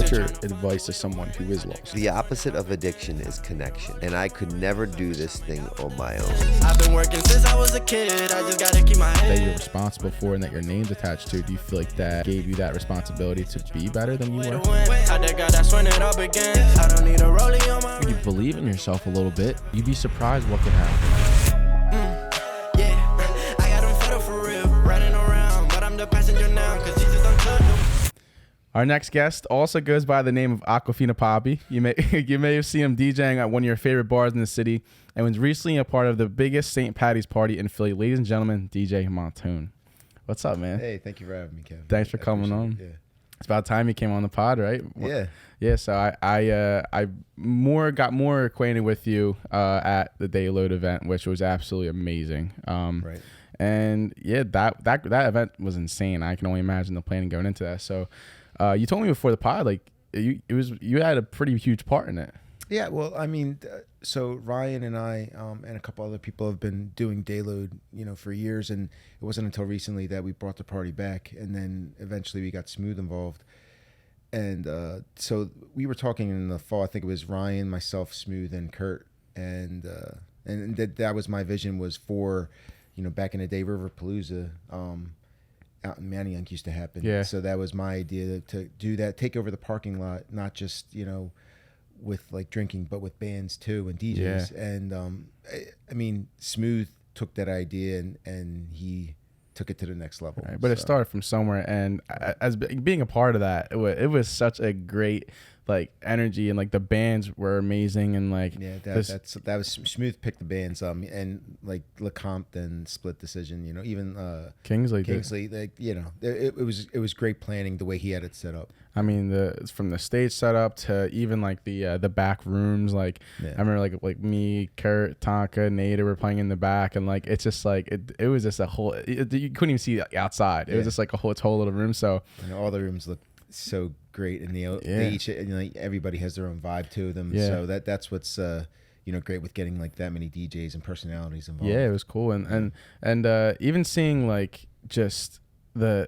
What's your advice to someone who is lost? The opposite of addiction is connection, and I could never do this thing on my own. I've been working since I was a kid. I just gotta keep my head. That you're responsible for and that your name's attached to, do you feel like that gave you that responsibility to be better than you were? That's when it all began. I don't need a rollie on my. When you believe in yourself a little bit, you'd be surprised what could happen. Yeah, I got them fed up for real. Riding around, but I'm the passenger now, cause Jesus don't touch them. Our next guest also goes by the name of Aquafina Poppy. You may have seen him DJing at one of your favorite bars in the city and was recently a part of the biggest St. Patty's party in Philly. Ladies and gentlemen, DJ Montone. What's up, man? Hey, thank you for having me, Kevin. Thanks for coming on. Yeah. It's about time you came on the pod, right? Yeah. Yeah, so I got more acquainted with you at the Dayload event, which was absolutely amazing. Right. And yeah, that event was insane. I can only imagine the planning going into that. So you told me before the pod, like you had a pretty huge part in it. Yeah, well, I mean, so Ryan and I and a couple other people have been doing Dayload, for years, and it wasn't until recently that we brought the party back, and then eventually we got Smooth involved. And so we were talking in the fall. I think it was Ryan, myself, Smooth, and Kurt, and that was my vision, was for, back in the day, Riverpalooza out in Manayunk used to happen. Yeah. So that was my idea, to do that, take over the parking lot, not just with like drinking, but with bands too and DJs. Yeah. And I mean, Smooth took that idea and he took it to the next level. Right, but it started from somewhere, and as being a part of that, it was such a great like energy, and like the bands were amazing, and like that was Smooth picked the bands, and like LeCompte and Split Decision, even Kingsley, like it was great planning the way he had it set up. I mean, from the stage setup to even like the back rooms. Like I remember like me, Kurt, Tonka, Nada were playing in the back, and like it's just like it was just a whole. You couldn't even see outside. It was just like a whole little room. So all the rooms look so great, and they each, everybody has their own vibe to them. Yeah. So that's what's great with getting like that many DJs and personalities involved. Yeah, it was cool, and even seeing like just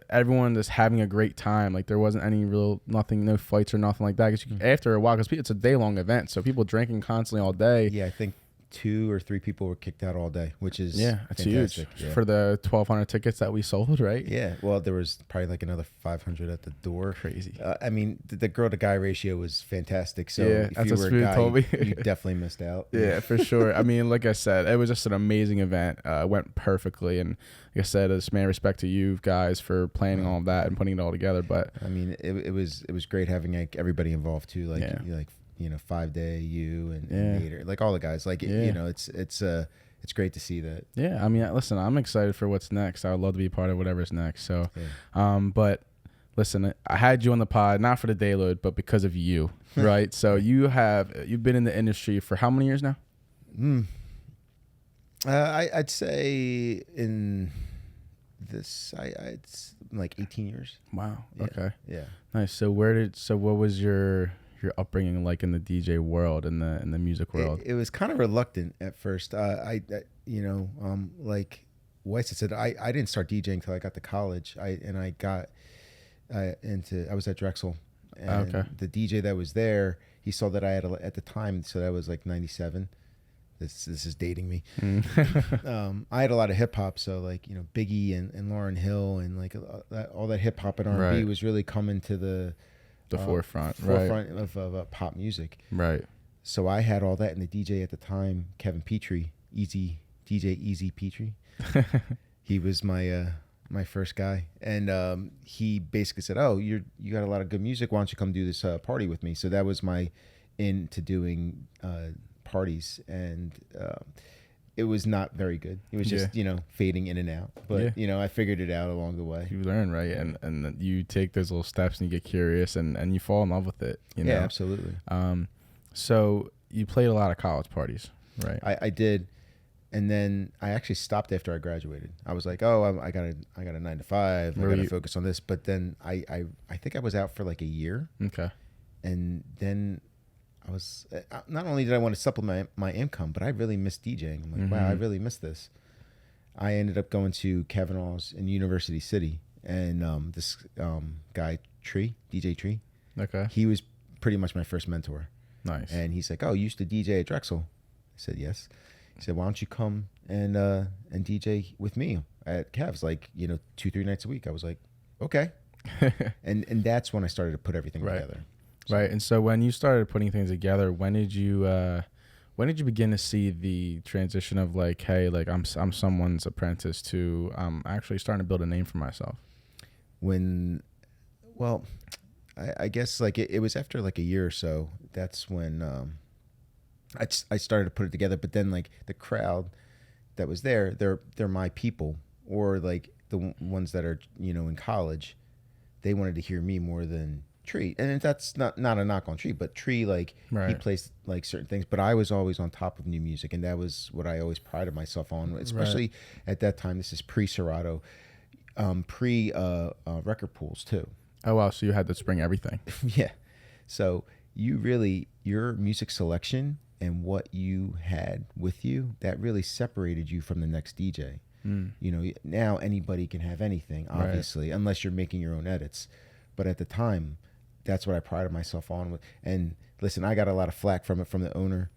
everyone just having a great time. Like there wasn't any no fights or nothing like that. Because after a while, because it's a day-long event, so people drinking constantly all day. Yeah, I think 2 or 3 people were kicked out all day, which is it's fantastic. Huge for the 1,200 tickets that we sold, right? Yeah, well, there was probably like another 500 at the door. Crazy. I mean, the girl to guy ratio was fantastic. So yeah, if you were a guy, told me. you definitely missed out. Yeah, for sure. I mean, like I said, it was just an amazing event. It went perfectly, and like I said, it's mad respect to you guys for planning all of that and putting it all together. But I mean, it was great having like everybody involved too. Like 5 Day, you and Nader, like all the guys. Like it's great to see that. Yeah, I mean, listen, I'm excited for what's next. I would love to be a part of whatever's next. So, but listen, I had you on the pod not for the Dayload, but because of you, right? So you've been in the industry for how many years now? I'd say in this, it's like 18 years. Wow. Yeah. Okay. Yeah. Nice. So what was your upbringing like in the DJ world and in the music world? It was kind of reluctant at first. Like Weiss had said, I didn't start DJing until I got to college. I was at Drexel, and the DJ that was there, he saw that I had at the time, so that was like 97. This is dating me. I had a lot of hip hop, so like Biggie and Lauryn Hill and like all that hip hop and R&B was really coming to the forefront of pop music. Right. So I had all that, and the DJ at the time, Kevin Petrie, DJ Easy Petrie, he was my first guy, and he basically said, "Oh, you got a lot of good music. Why don't you come do this party with me?" So that was my into doing parties, and it was not very good. It was just fading in and out, but I figured it out along the way. You learn, right? And you take those little steps and you get curious and you fall in love with it. Yeah, absolutely. So you played a lot of college parties, right? I did, and then I actually stopped after I graduated. I was like, oh, I got a 9 to 5. I got to focus on this. But then I think I was out for like a year. Okay. And then I was, not only did I want to supplement my income, but I really missed DJing. I'm like, wow, I really missed this. I ended up going to Kavanaugh's in University City, and this guy, DJ Tree, okay, he was pretty much my first mentor. Nice. And he's like, "Oh, you used to DJ at Drexel?" I said, "Yes." He said, "Why don't you come and DJ with me at KEV's, like, 2-3 nights a week?" I was like, "Okay." and that's when I started to put everything together. So. Right. And so when you started putting things together, when did you begin to see the transition of like, hey, like I'm someone's apprentice to actually starting to build a name for myself? I guess like it was after like a year or so. That's when I started to put it together. But then like the crowd that was there, they're my people, or like the ones that are in college. They wanted to hear me more than Tree, and that's not a knock on Tree, but Tree, like, he plays like certain things. But I was always on top of new music, and that was what I always prided myself on, especially at that time. This is pre-Serato, record pools too. Oh wow! So you had to spring everything. Yeah. So your music selection and what you had with you, that really separated you from the next DJ. Now anybody can have anything, obviously, unless you're making your own edits. But at the time, that's what I prided myself on. And listen, I got a lot of flack from the owner.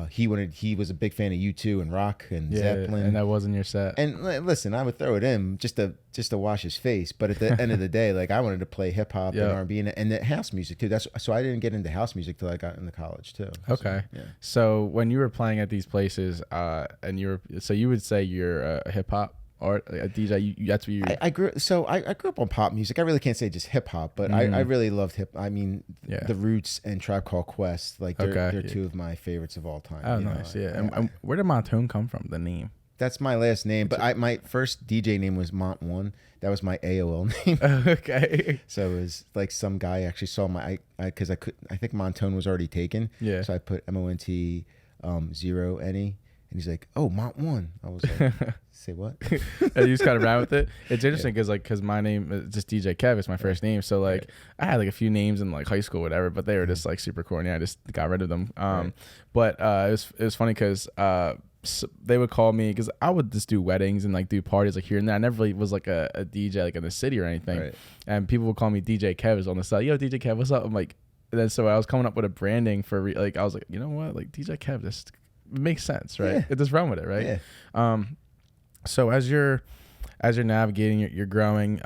He was a big fan of U2 and rock and Zeppelin, and that wasn't your set. And listen, I would throw it in just to wash his face. But at the end of the day, like, I wanted to play hip hop and R&B and the house music too. So I didn't get into house music till I got into college too. Okay. So when you were playing at these places, and you would say you're a hip hop or a DJ, that's what you. I grew up on pop music. I really can't say just hip hop, but I really loved hip. I mean, the Roots and Tribe Called Quest, like they're two of my favorites of all time. Oh, nice, And where did Montone come from? The name? That's my last name, but my first DJ name was Montone. That was my AOL name. Okay. So it was like some guy actually saw because I think Montone was already taken. Yeah. So I put MONT 0 NE. And he's like, "Oh, Montone." I was like, "Say what?" And you just kind of ran with it. It's interesting because my name is just DJ KEV. It's my first name. So like I had like a few names in like high school, whatever, but they were just like super corny. I just got rid of them. But it was funny because they would call me, because I would just do weddings and like do parties like here and there. I never really was like a DJ like in the city or anything. Right. And people would call me DJ KEV on the side. "Yo, DJ KEV, what's up?" I'm like, and then so I was coming up with a branding for like, I was like, you know what, like DJ KEV, this makes sense, right? It just run with it, right? Yeah. So as you're navigating, you're growing.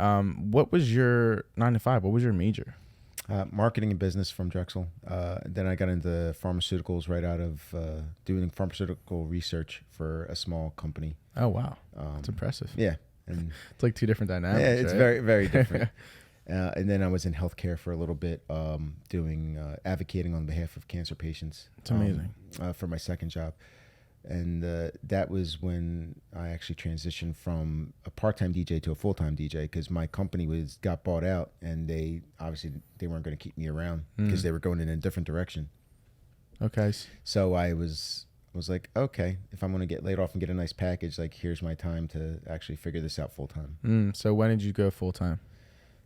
What was your 9 to 5? What was your major? Marketing and business from Drexel. Then I got into pharmaceuticals right out of doing pharmaceutical research for a small company. Oh wow, that's impressive. Yeah, and it's like two different dynamics. Yeah, it's right? very, very different. And then I was in healthcare for a little bit, doing advocating on behalf of cancer patients. It's amazing. For my second job. And that was when I actually transitioned from a part-time DJ to a full-time DJ, because my company got bought out, and they weren't going to keep me around because they were going in a different direction. Okay. So I was like, okay, if I'm going to get laid off and get a nice package, like, here's my time to actually figure this out full-time. So when did you go full-time?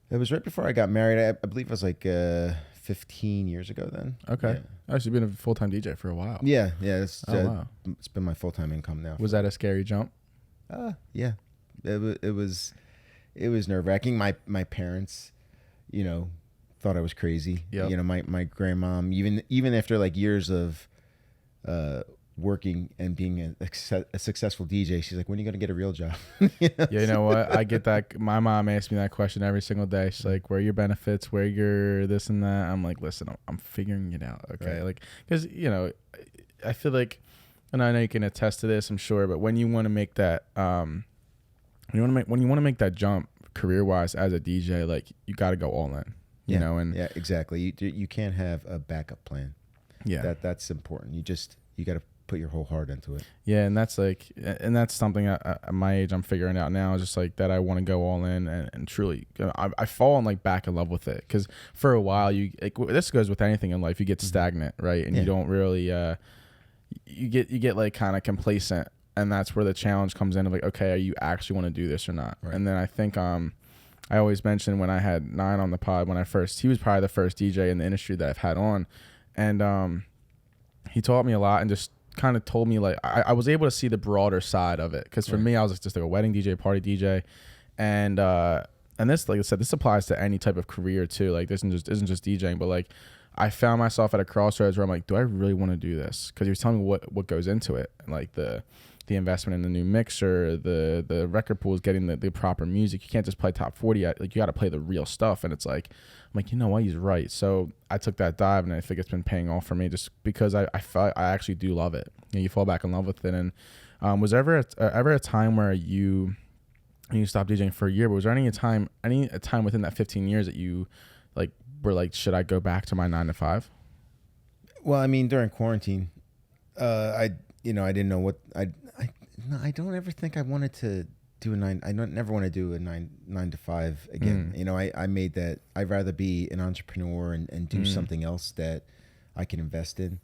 It was right before I got married. I believe it was like 15 years ago then. Okay. Yeah. Oh, so you've been a full-time DJ for a while. Yeah. It's been my full-time income now. Was that a scary jump? Yeah. It was nerve-wracking. My parents, thought I was crazy. Yep. My grandmom, even after like years of working and being a successful DJ, she's like, "When are you going to get a real job?" Yeah, you know what? I get that. My mom asks me that question every single day. She's like, "Where are your benefits? Where your this and that?" I'm like, "Listen, I'm figuring it out." Okay. Right. Like, because, I feel like, and I know you can attest to this, I'm sure, but when you want to make that, when you want to make that jump career wise as a DJ, like, you got to go all in, you know? And yeah, exactly. You can't have a backup plan. Yeah. That's important. You got to put your whole heart into it. Yeah, and that's something at my age I'm figuring out now, is just like that I want to go all in and truly, I've fallen like back in love with it, because for a while this goes with anything in life, you get stagnant, right? And you don't really you get like kind of complacent, and that's where the challenge comes in of like, okay, are you actually want to do this or not? Right. And then I think I always mentioned when I had 9 on the pod, he was probably the first DJ in the industry that I've had on, and he taught me a lot and just kind of told me, like, I was able to see the broader side of it, because for me, I was just like a wedding DJ, party DJ, and and this, like I said, this applies to any type of career too. Like this isn't just DJing, but like I found myself at a crossroads where I'm like, do I really want to do this? Because he was telling me what goes into it, like the investment in the new mixer, the record pool is getting the proper music. You can't just play top 40. Like you got to play the real stuff. And it's like, I'm like, you know what? He's right. So I took that dive, and I think it's been paying off for me just because I felt I actually do love it. You fall back in love with it. And was there ever a time where you stopped DJing for a year? But was there any time within that 15 years that you like were like, should I go back to my 9 to 5? Well, I mean, during quarantine, I didn't know what I don't ever think I wanted to do never want to do a 9 to 5 again. I made that I'd rather be an entrepreneur and do something else that I can invest in.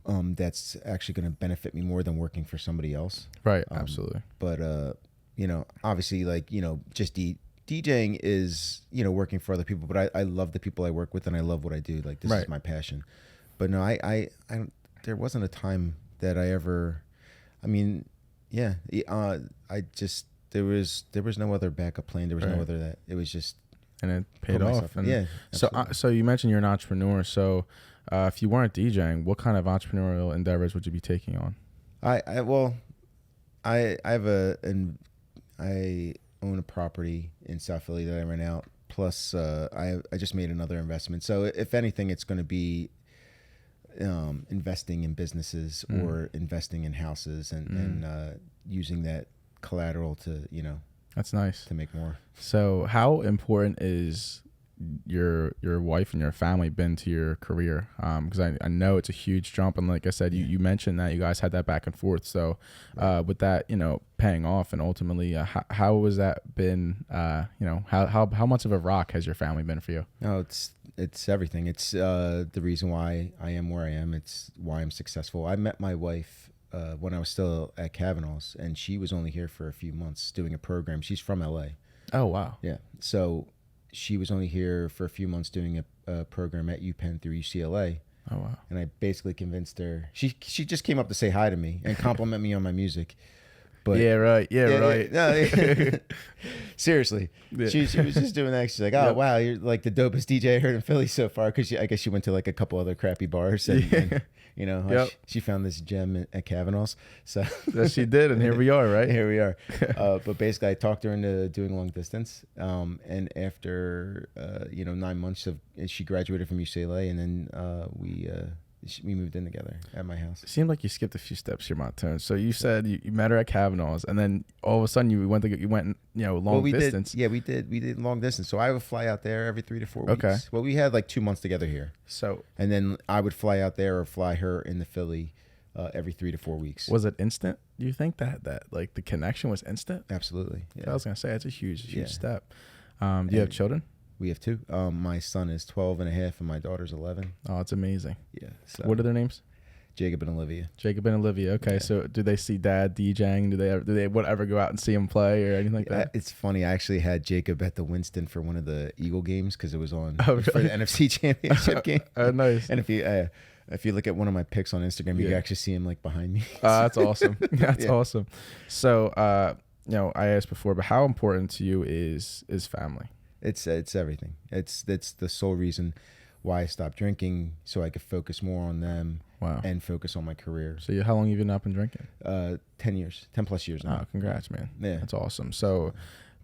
That's actually going to benefit me more than working for somebody else. Right. Absolutely. But, obviously just DJing is, working for other people, but I love the people I work with and I love what I do. Like this is my passion. But no, I there wasn't a time that I ever, there was no other backup plan. There was no other that. It was just, and it paid off. And yeah. So you mentioned you're an entrepreneur. So if you weren't DJing, what kind of entrepreneurial endeavors would you be taking on? I own a property in South Philly that I rent out. Plus, I just made another investment. So if anything, it's going to be investing in businesses or investing in houses and using that collateral to, that's nice, to make more. So how important is your wife and your family been to your career? Because I know it's a huge jump, and like I said, you mentioned that you guys had that back and forth. So with that, paying off, and ultimately, how has that been? How much of a rock has your family been for you? No, it's everything. It's the reason why I am where I am. It's why I'm successful. I met my wife when I was still at Kavanaugh's, and she was only here for a few months doing a program. She's from LA. Oh wow. Yeah. So she was only here for a few months doing a program at UPenn through UCLA. Oh wow. And I basically convinced her. She just came up to say hi to me and compliment me on my music. But yeah, right. No, seriously. Yeah. She was just doing that. She's like, oh, wow, you're like the dopest DJ I heard in Philly so far. Because I guess she went to like a couple other crappy bars. And she found this gem at Kavanaugh's. So yes, she did. And here we are, right? Here we are. But basically, I talked her into doing long distance. And after, 9 months she graduated from UCLA. And then we moved in together at my house. It seemed like you skipped a few steps here, Montone. So you said you met her at Kavanaugh's, and then all of a sudden you went long distance. We did long distance. So I would fly out there every 3 to 4 weeks. Okay. Well, we had like 2 months together here. So and then I would fly out there or fly her into Philly every 3 to 4 weeks. Was it instant? Do you think that like the connection was instant? Absolutely. Yeah. I was gonna say it's a huge step. Do you have children? We have 2. My son is 12 and a half and my daughter's 11. Oh, it's amazing. Yeah. So what are their names? Jacob and Olivia. Jacob and Olivia. Okay. Yeah. So do they see dad DJing? Do they ever go out and see him play or anything like that? It's funny. I actually had Jacob at the Winston for one of the Eagle games because it was on for the NFC Championship game. Oh, nice. And if you look at one of my pics on Instagram, you can actually see him like behind me. That's awesome. That's awesome. So, I asked before, but how important to you is family? It's everything. It's the sole reason why I stopped drinking, so I could focus more on them. Wow. And focus on my career. So how long have you not been drinking? 10 years, 10 plus years now. Oh, congrats, man. Yeah. That's awesome. So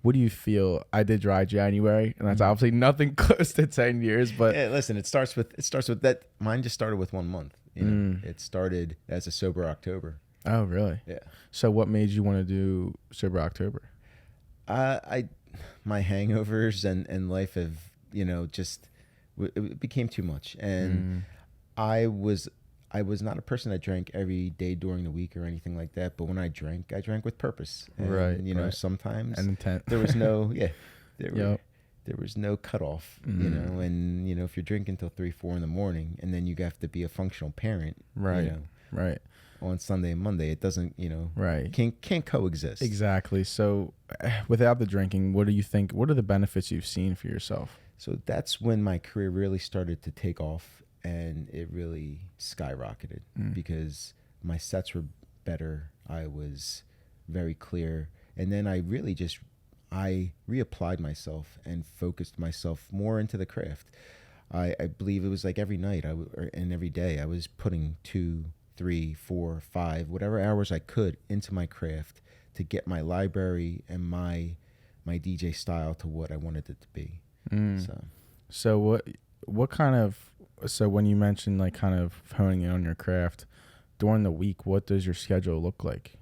what do you feel? I did dry January, and that's obviously nothing close to 10 years, but yeah, listen, it starts with that. Mine just started with 1 month. It started as a sober October. Oh, really? Yeah. So what made you want to do sober October? My hangovers and life have, it became too much. And I was not a person that drank every day during the week or anything like that. But when I drank with purpose. And, right. sometimes and intent. There was no, there was no cutoff, and, if you're drinking till 3-4 in the morning and then you have to be a functional parent, right. Right. On Sunday and Monday, it doesn't, right. Can't coexist. Exactly. So without the drinking, what do you think, what are the benefits you've seen for yourself? So that's when my career really started to take off, and it really skyrocketed because my sets were better. I was very clear. And then I really just, I reapplied myself and focused myself more into the craft. I believe it was like every night and every day I was putting 2, 3, 4, 5, whatever hours I could into my craft to get my library and my DJ style to what I wanted it to be. So what kind of, so when you mentioned like kind of honing in on your craft during the week, what does your schedule look like?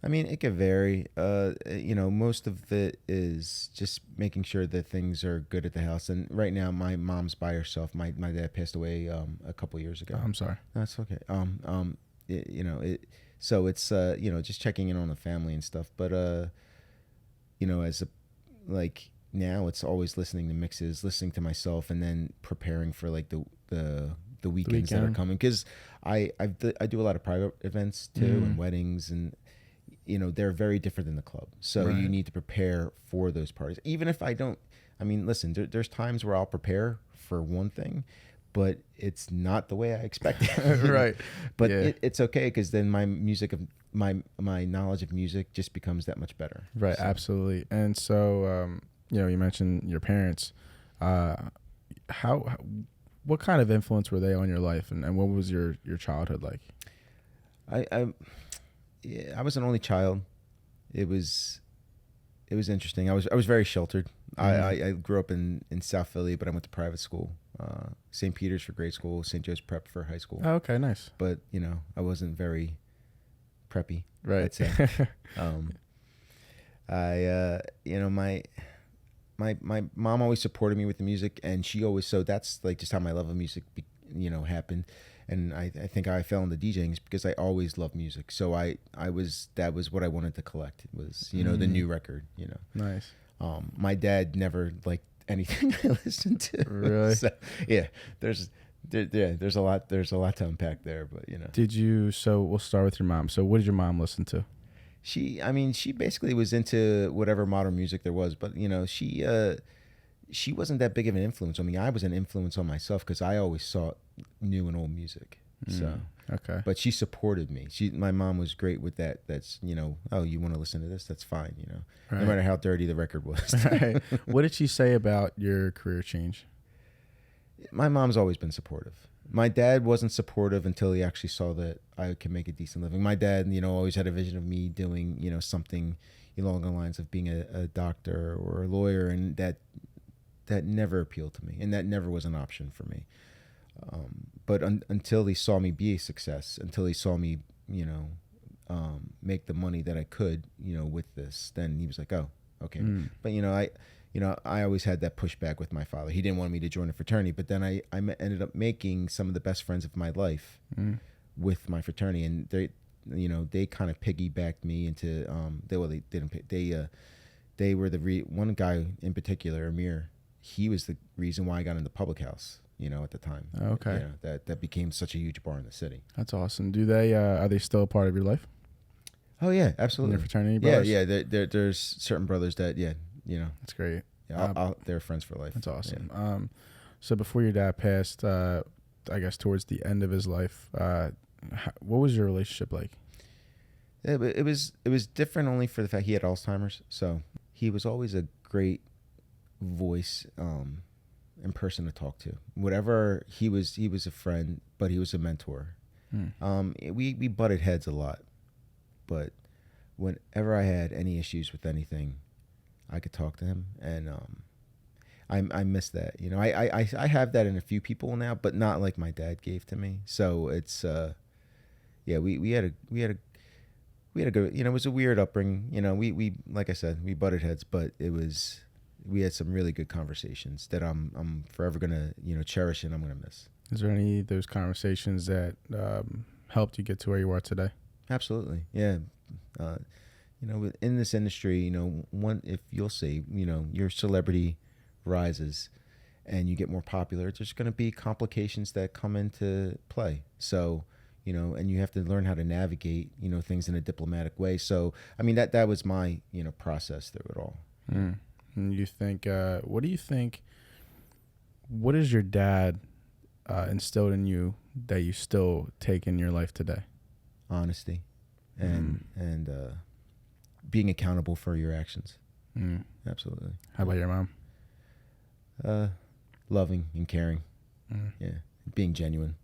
I mean, it could vary. Most of it is just making sure that things are good at the house. And right now, my mom's by herself. My dad passed away a couple years ago. I'm sorry. That's okay. So it's just checking in on the family and stuff. But now it's always listening to mixes, listening to myself, and then preparing for like the weekends that are coming. Because I do a lot of private events too, and weddings, and they're very different than the club. So you need to prepare for those parties. Even if I don't, I mean, listen, there's times where I'll prepare for one thing, but it's not the way I expected. Right. But it's okay, because then my music, my knowledge of music just becomes that much better. Right. So. Absolutely. And so, you mentioned your parents. What kind of influence were they on your life, and what was your childhood like? I was an only child. It was interesting. I was very sheltered. I grew up in South Philly, but I went to private school, St. Peter's for grade school, St. Joe's Prep for high school. Oh, okay, nice. But I wasn't very preppy. Right. I'd say. My mom always supported me with the music, and she always, so that's like just how my love of music happened. And I think I fell into DJing because I always loved music. So that was what I wanted to collect. It was, the new record, Nice. My dad never liked anything I listened to. Really? So, yeah, there's a lot to unpack there, but So we'll start with your mom. So what did your mom listen to? She basically was into whatever modern music there was, but she wasn't that big of an influence on me. I was an influence on myself because I always sought new and old music. So okay, but she supported me. My mom was great with that. That's oh, you want to listen to this? That's fine. Right. No matter how dirty the record was. Right. What did she say about your career change? My mom's always been supportive. My dad wasn't supportive until he actually saw that I could make a decent living. My dad, always had a vision of me doing, something along the lines of being a doctor or a lawyer, and that never appealed to me, and that never was an option for me. But until he saw me be a success, until he saw me, make the money that I could, with this, then he was like, oh, okay. But I always had that pushback with my father. He didn't want me to join a fraternity, but then I ended up making some of the best friends of my life with my fraternity, and they kind of piggybacked me into they were one guy in particular, Amir. He was the reason why I got into Public House, at the time. Okay. That became such a huge bar in the city. That's awesome. Do they are they still a part of your life? Oh yeah, absolutely. Your fraternity brothers? Yeah. There's certain brothers that That's great. Yeah, they're friends for life. That's awesome. Yeah. So before your dad passed, I guess towards the end of his life, what was your relationship like? It was different only for the fact he had Alzheimer's. So he was always a great voice and person to talk to. Whatever he was a friend, but he was a mentor. We butted heads a lot, but whenever I had any issues with anything, I could talk to him, and I miss that. I have that in a few people now, but not like my dad gave to me. So it's we had a good, it was a weird upbringing. We like I said, we butted heads, but we had some really good conversations that I'm forever gonna cherish, and I'm gonna miss. Is there any of those conversations that helped you get to where you are today? Absolutely, yeah. In this industry, if you'll see, your celebrity rises and you get more popular, there's going to be complications that come into play. So, and you have to learn how to navigate, things in a diplomatic way. So, I mean, that was my, process through it all. And you think, what do you think, what is your dad instilled in you that you still take in your life today? Honesty and being accountable for your actions. Absolutely. How about your mom? Loving and caring. Yeah, being genuine.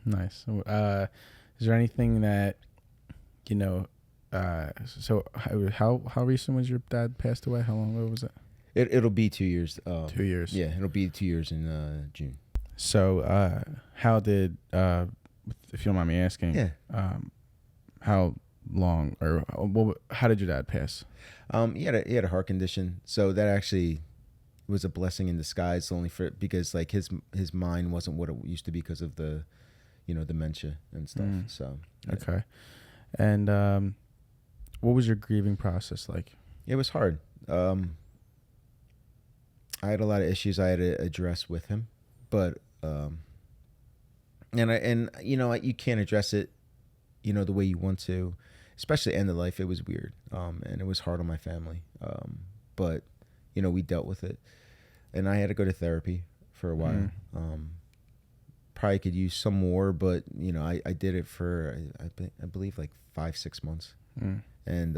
Nice. Is there anything that, you know, so how recent was your dad passed away? How long ago was it? It'll be 2 years. 2 years. Yeah, it'll be 2 years in June. So how did, if you don't mind me asking, how long or how did your dad pass? He had a heart condition, so that actually was a blessing in disguise. Only because like his mind wasn't what it used to be because of the, dementia and stuff. So okay, and what was your grieving process like? It was hard. I had a lot of issues I had to address with him, but you can't address it, the way you want to, especially end of life. It was weird, and it was hard on my family. But we dealt with it, and I had to go to therapy for a while. Probably could use some more, but I did it for I believe like 5-6 months, and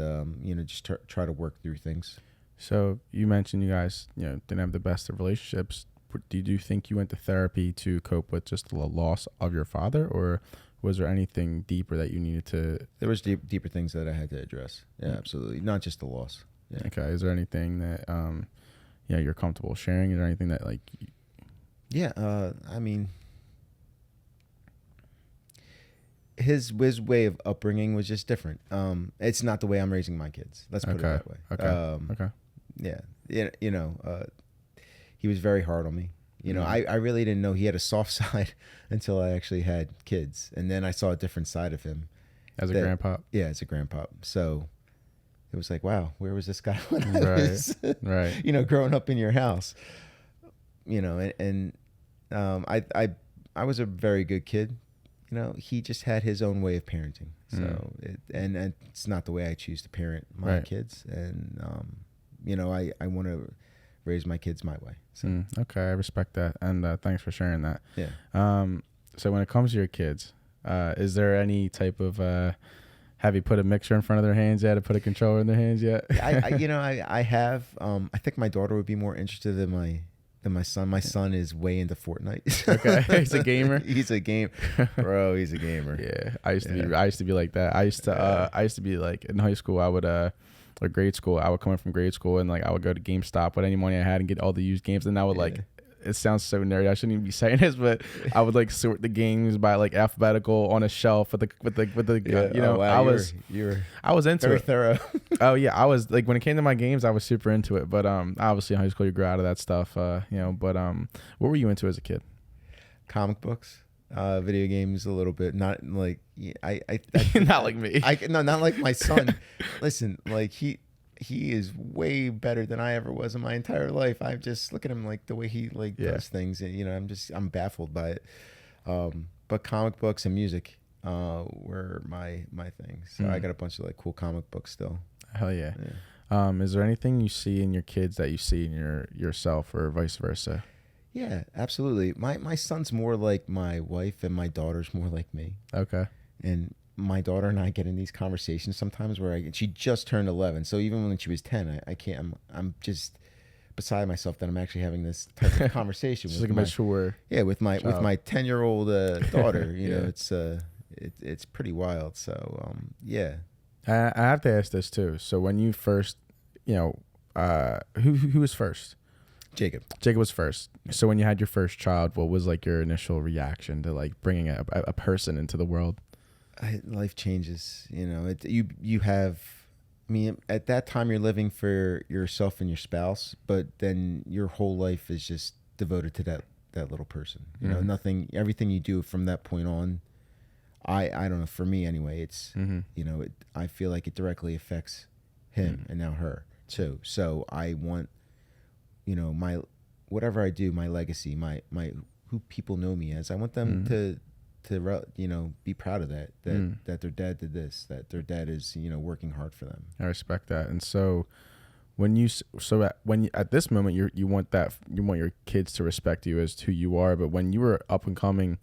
just try to work through things. So you mentioned you guys didn't have the best of relationships. Did you think you went to therapy to cope with just the loss of your father, or was there anything deeper that you needed to? There was deeper things that I had to address. Yeah, absolutely, not just the loss. Yeah. Okay. Is there anything that you're comfortable sharing? Is there anything that like? Yeah. I mean, his way of upbringing was just different. It's not the way I'm raising my kids. Let's put it that way. Okay. Yeah. He was very hard on me. I really didn't know he had a soft side until I actually had kids. And then I saw a different side of him. As a grandpa? Yeah, as a grandpa. So it was like, wow, where was this guy when I was, growing up in your house? I was a very good kid. He just had his own way of parenting. So, and it's not the way I choose to parent my kids. And, I want to raise my kids my way. So. Okay, I respect that, and thanks for sharing that. Yeah. So when it comes to your kids, is there any type of have you put a mixer in front of their hands yet? To put a controller in their hands yet? I have. I think my daughter would be more interested than my son. My son is way into Fortnite. Okay, he's a gamer. He's a game, bro. He's a gamer. Yeah, I used to be like that. I used to be like in high school. I would or grade school, I would come in from grade school and like I would go to GameStop with any money I had and get all the used games, and I would like, it sounds so nerdy, I shouldn't even be saying this, but I would like sort the games by like alphabetical on a shelf with the wow, I was into very it. Thorough. Oh yeah, I was like, when it came to my games, I was super into it, but obviously in high school you grow out of that stuff, but what were you into as a kid? Comic books. Video games a little bit, not like I not like me. Not like my son. Listen, like he is way better than I ever was in my entire life. I just look at him like the way he does things, and I'm baffled by it. But comic books and music were my thing. So I got a bunch of like cool comic books still. Hell yeah. Is there anything you see in your kids that you see in yourself, or vice versa? Yeah, absolutely. My son's more like my wife, and my daughter's more like me. Okay. And my daughter and I get in these conversations sometimes where she just turned 11. So even when she was 10, I can't, I'm just beside myself that I'm actually having this type of conversation. Just like mature. Yeah, with my 10-year-old daughter. It's pretty wild. So yeah. I have to ask this too. So when you first, who was first? Jacob was first. So when you had your first child, what was like your initial reaction to like bringing a person into the world? Life changes, you have, I mean, at that time you're living for yourself and your spouse, but then your whole life is just devoted to that little person. Everything you do from that point on, I don't know, for me anyway, it's, I feel like it directly affects him and now her too. So I want, my, whatever I do, my legacy, my who people know me as, I want them to be proud of that their dad did this, that their dad is, working hard for them. I respect that. And so when at this moment you want your kids to respect you as who you are, but when you were up and coming,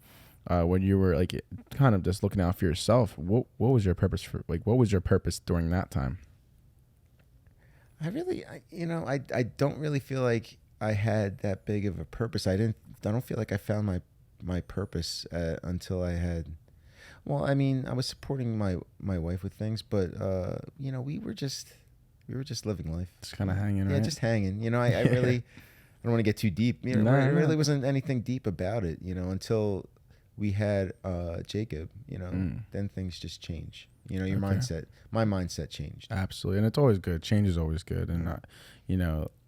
when you were like kind of just looking out for yourself, what was your purpose during that time? I don't really feel like I had that big of a purpose. I don't feel like I found my purpose until I had. Well, I mean, I was supporting my wife with things, but we were just living life. Just kind of hanging, right? Yeah, just hanging. I really, I don't want to get too deep. It really wasn't anything deep about it. Until we had Jacob. Then things just change. Your mindset. My mindset changed. Absolutely, and it's always good. Change is always good, and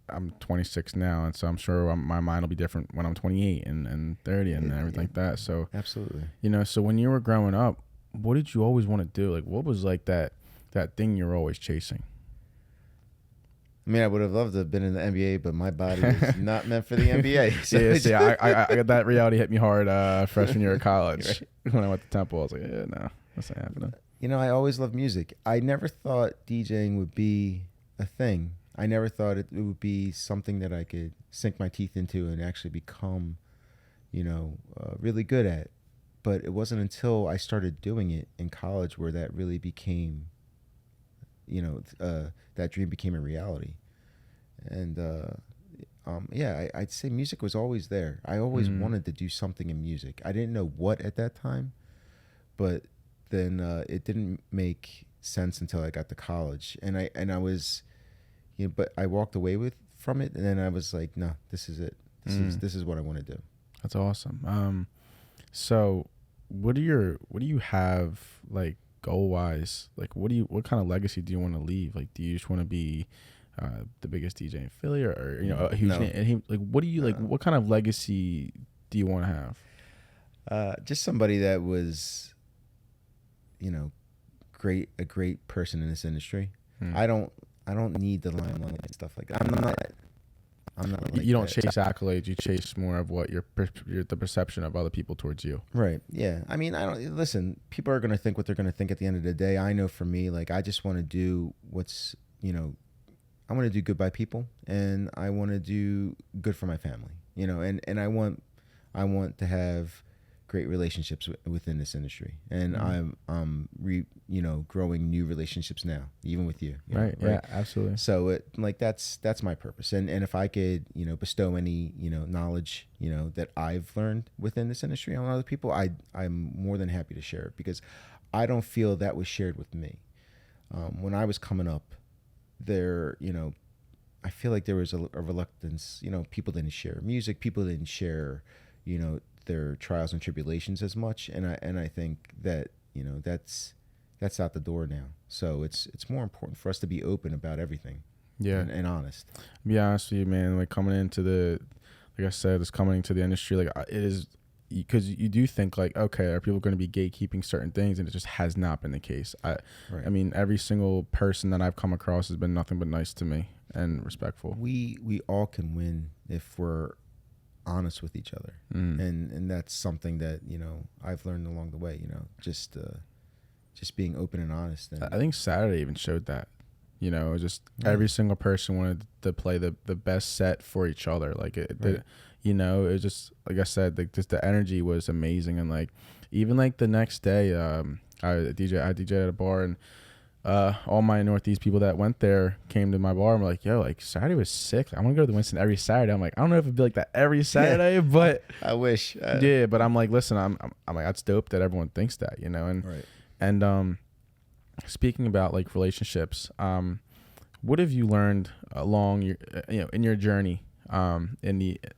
I'm 26 now, and so I'm sure my mind will be different when I'm 28 and 30 and everything like that. So absolutely, so when you were growing up, what did you always want to do? Like, what was like that thing you were always chasing? I mean, I would have loved to have been in the NBA, but my body is not meant for the NBA. So I got that reality hit me hard freshman year of college. Right. When I went to Temple. I was like, yeah, no, that's not happening. I always loved music. I never thought DJing would be a thing. I never thought it would be something that I could sink my teeth into and actually become, really good at. But it wasn't until I started doing it in college where that really became, that dream became a reality. And, I'd say music was always there. I always wanted to do something in music. I didn't know what at that time, but then it didn't make sense until I got to college. And I was... but I walked away from it, and then I was like, no, this is it. This is what I want to do. That's awesome. So what do you have like goal wise? Like what kind of legacy do you want to leave? Like, do you just want to be the biggest DJ in Philly, or a huge name? And what do you like? What kind of legacy do you want to have? Just somebody that was, a great person in this industry. I don't need the limelight and stuff like that. I'm not. Like you don't that. chase accolades. You chase more of what the perception of other people towards you. Right. Yeah. I mean, I don't listen. People are gonna think what they're gonna think at the end of the day. I know for me, like, I just want to do what's I want to do good by people, and I want to do good for my family. And I want to have great relationships within this industry, and I'm growing new relationships now, even with you. Right. Yeah, absolutely. So that's my purpose, and if I could bestow any knowledge that I've learned within this industry on other people, I'm more than happy to share it, because I don't feel that was shared with me when I was coming up. I feel like there was a reluctance. People didn't share music, people didn't share their trials and tribulations as much, and I think that that's out the door now. So it's more important for us to be open about everything, and honest. To be honest with you, man, like coming into like I said, it's coming into the industry, like it is, because you do think like, okay, are people going to be gatekeeping certain things, and it just has not been the case. I mean, every single person that I've come across has been nothing but nice to me and respectful. We all can win if we're honest with each other, and that's something that I've learned along the way. Just being open and honest. And I think Saturday even showed that. Every single person wanted to play the best set for each other. Like it was just, like I said, like just the energy was amazing, and like even like the next day, I DJed at a bar, and all my Northeast people that went there came to my bar and were like, yo, like Saturday was sick. I want to go to the Winston every Saturday. I'm like, I don't know if it'd be like that every Saturday, but I wish. Yeah, but I'm like, listen, I'm like, that's dope that everyone thinks that, and speaking about like relationships, what have you learned along your in your journey,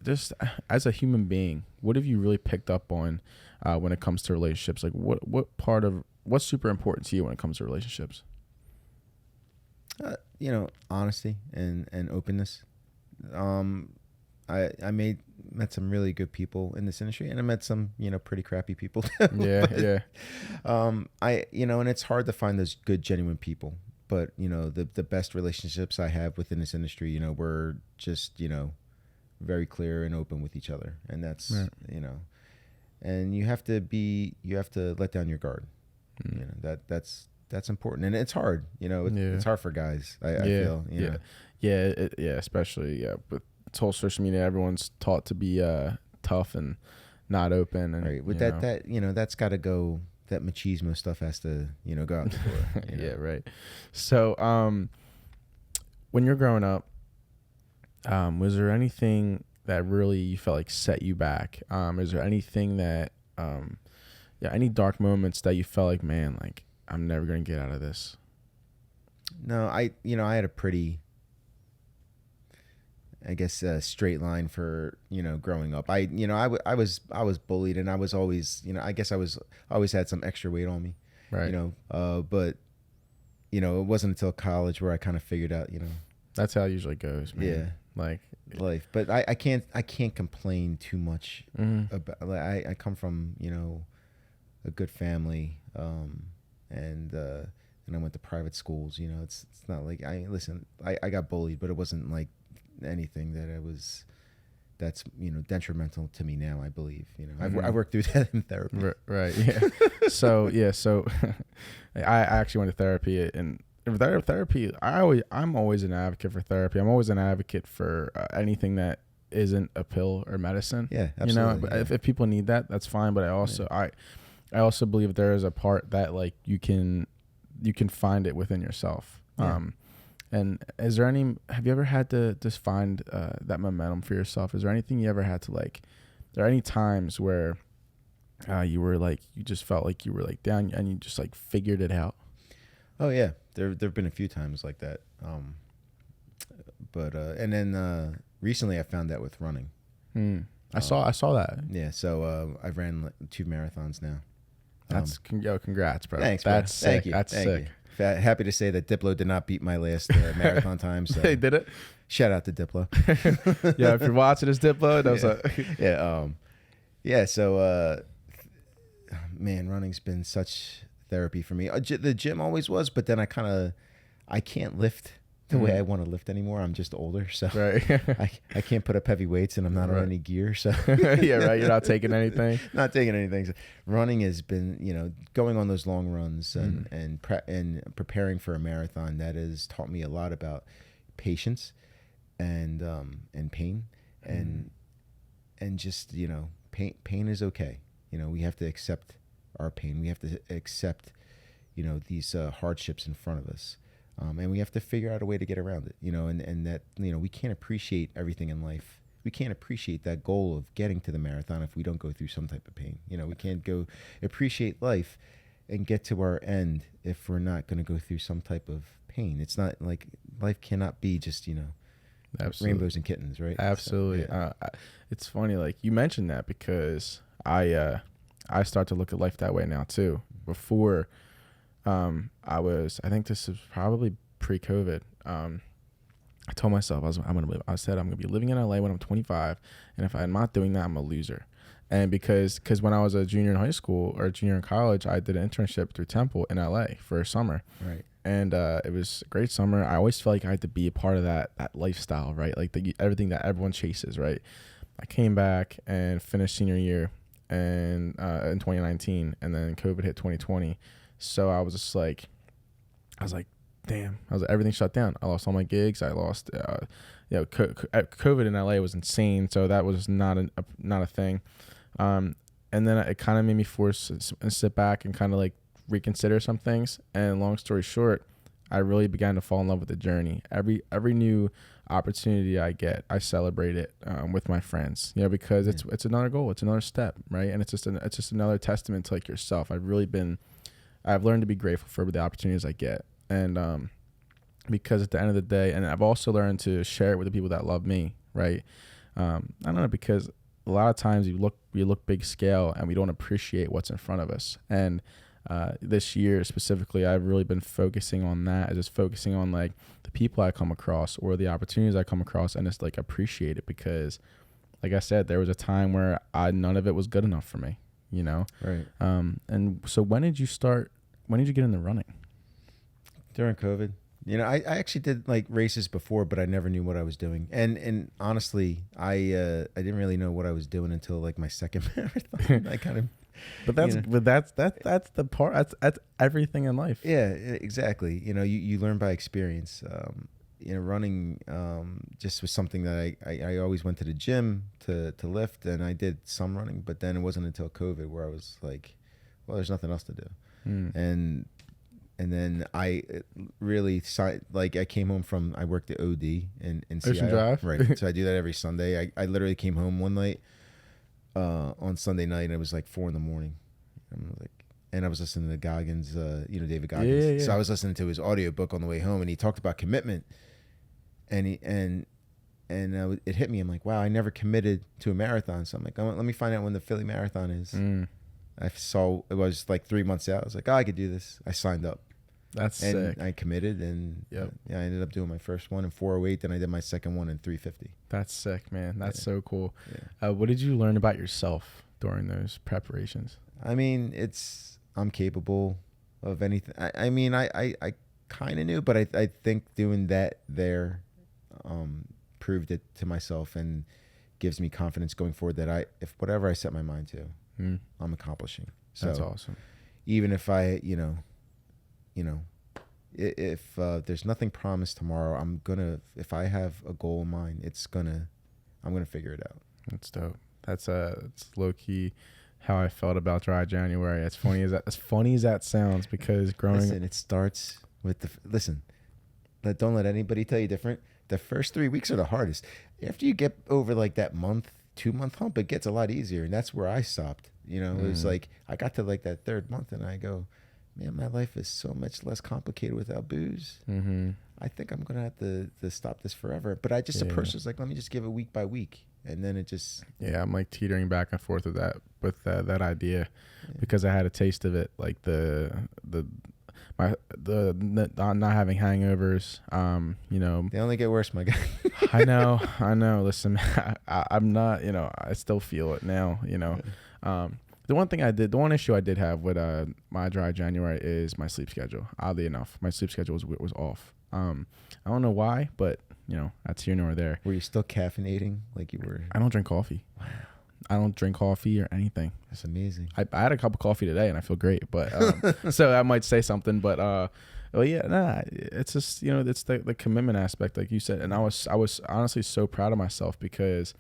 just as a human being? What have you really picked up on when it comes to relationships? Like what's super important to you when it comes to relationships? Honesty and openness. I met some really good people in this industry, and I met some pretty crappy people too. Yeah. And it's hard to find those good, genuine people. But the best relationships I have within this industry, we're just very clear and open with each other, and that's and you have to let down your guard. That's important, and it's hard. It's hard for guys. I feel. Especially with this whole social media, everyone's taught to be tough and not open, and right. With that's got to go. That machismo stuff has to go out the door. Yeah, right. So when you're growing up, was there anything that really you felt like set you back? Is there anything that, any dark moments that you felt like, man, like I'm never gonna get out of this? No, I had a pretty, I guess, straight line for, growing up. I was bullied, and I was always, I guess I always had some extra weight on me, Right. But, it wasn't until college where I kind of figured out, That's how it usually goes, man. Yeah. Like life. But I can't complain too much about, like, I come from, a good family, and I went to private schools. It's not like I got bullied, but it wasn't like anything that's detrimental to me now, I believe. I've worked through that in therapy. Right. Yeah. So I actually went to therapy, and therapy, I'm always an advocate for therapy. I'm always an advocate for anything that isn't a pill or medicine. Yeah, absolutely. But if people need that, that's fine. But I also believe there is a part that like you can find it within yourself. Yeah. And have you ever had to just find that momentum for yourself? Is there anything you ever had to like, there are any times where you were like, you just felt like you were like down and you just like figured it out? Oh yeah. There've been a few times like that. But and then recently I found that with running. I saw that. Yeah. So I've ran like 2 marathons now. That's congrats, bro. Thanks, That's sick. Thank you. That's sick. Happy to say that Diplo did not beat my last marathon time. So They did it. shout out to Diplo. Yeah, if you're watching this, Diplo, that was yeah. So man, running's been such therapy for me. The gym always was, but then I can't lift the way I want to lift anymore. I'm just older, so right. I can't put up heavy weights, and I'm not on any gear. So Yeah, right. You're not taking anything. Not taking anything. So running has been, going on those long runs and preparing for a marathon. That has taught me a lot about patience and pain and just pain is okay. We have to accept our pain. We have to accept these hardships in front of us. And we have to figure out a way to get around it, and that, we can't appreciate everything in life. We can't appreciate that goal of getting to the marathon if we don't go through some type of pain. We can't go appreciate life and get to our end if we're not going to go through some type of pain. It's not like life cannot be just, Absolutely. rainbows and kittens, right? Absolutely. So, yeah. It's funny, like you mentioned that because I start to look at life that way now too. Before, I think this is probably pre-COVID. I told myself I said I'm gonna be living in LA when I'm 25, and if I'm not doing that, I'm a loser. And because when I was a junior in high school or junior in college, I did an internship through Temple in LA for a summer. Right. And it was a great summer. I always felt like I had to be a part of that lifestyle, right? Like everything that everyone chases, right? I came back and finished senior year and in 2019, and then COVID hit 2020. So I was just like, damn, everything shut down. I lost all my gigs. I lost, COVID in LA was insane. So that was not a thing. And then it kind of made me force and sit back and kind of like reconsider some things. And long story short, I really began to fall in love with the journey. Every new opportunity I get, I celebrate it with my friends, because it's another goal. It's another step, right? And it's just another testament to like yourself. I've learned to be grateful for the opportunities I get. And because at the end of the day, and I've also learned to share it with the people that love me, right? I don't know, because a lot of times we look big scale and we don't appreciate what's in front of us. And this year specifically, I've really been focusing on that, just focusing on like the people I come across or the opportunities I come across, and just like appreciate it, because like I said, there was a time where none of it was good enough for me, Right. And so when did you get into running? During COVID. I actually did like races before, but I never knew what I was doing. And honestly, I didn't really know what I was doing until like my second marathon. I kind of. But that's the part. That's everything in life. Yeah, exactly. You learn by experience. Running just was something that I always went to the gym to lift, and I did some running, but then it wasn't until COVID where I was like, well, there's nothing else to do. And And then I really like I came home from I worked at OD in Ocean Seattle. Drive. Right. So I do that every Sunday. I literally came home one night on Sunday night and it was like 4 a.m. I'm like, and I was listening to Goggins, David Goggins. Yeah. So I was listening to his audiobook on the way home and he talked about commitment. And it hit me. I'm like, wow, I never committed to a marathon. So I'm like, let me find out when the Philly Marathon is. I saw it was like 3 months out. I was like, oh, I could do this. I signed up. That's and sick. I committed, and I ended up doing my first one in 4:08. Then I did my second one in 3:50. That's sick, man. That's so cool. Yeah. What did you learn about yourself during those preparations? I mean, I'm capable of anything. I kind of knew, but I think doing that there proved it to myself and gives me confidence going forward that if whatever I set my mind to, I'm accomplishing. So that's awesome. Even if I, if there's nothing promised tomorrow, if I have a goal in mind, I'm gonna figure it out. That's dope. That's it's low key how I felt about dry January. As funny as that sounds, because it starts with don't let anybody tell you different. The first 3 weeks are the hardest. After you get over like that 2-month hump, it gets a lot easier. And that's where I stopped. It was like, I got to like that 3rd month and I go, man, my life is so much less complicated without booze. I think I'm going to have to stop this forever. But I just approached it like, let me just give it week by week. And then it just. Yeah, I'm like teetering back and forth with that idea because I had a taste of it. Like the not having hangovers, they only get worse, my guy. I know. Listen, I'm not, I still feel it now, The one issue I did have with my dry January is my sleep schedule. Oddly enough, my sleep schedule was off. I don't know why, but that's here nor there. Were you still caffeinating like you were? I don't drink coffee. Wow. I don't drink coffee or anything. That's amazing. I had a cup of coffee today and I feel great, but so I might say something, but it's just it's the commitment aspect, like you said, and I was honestly so proud of myself because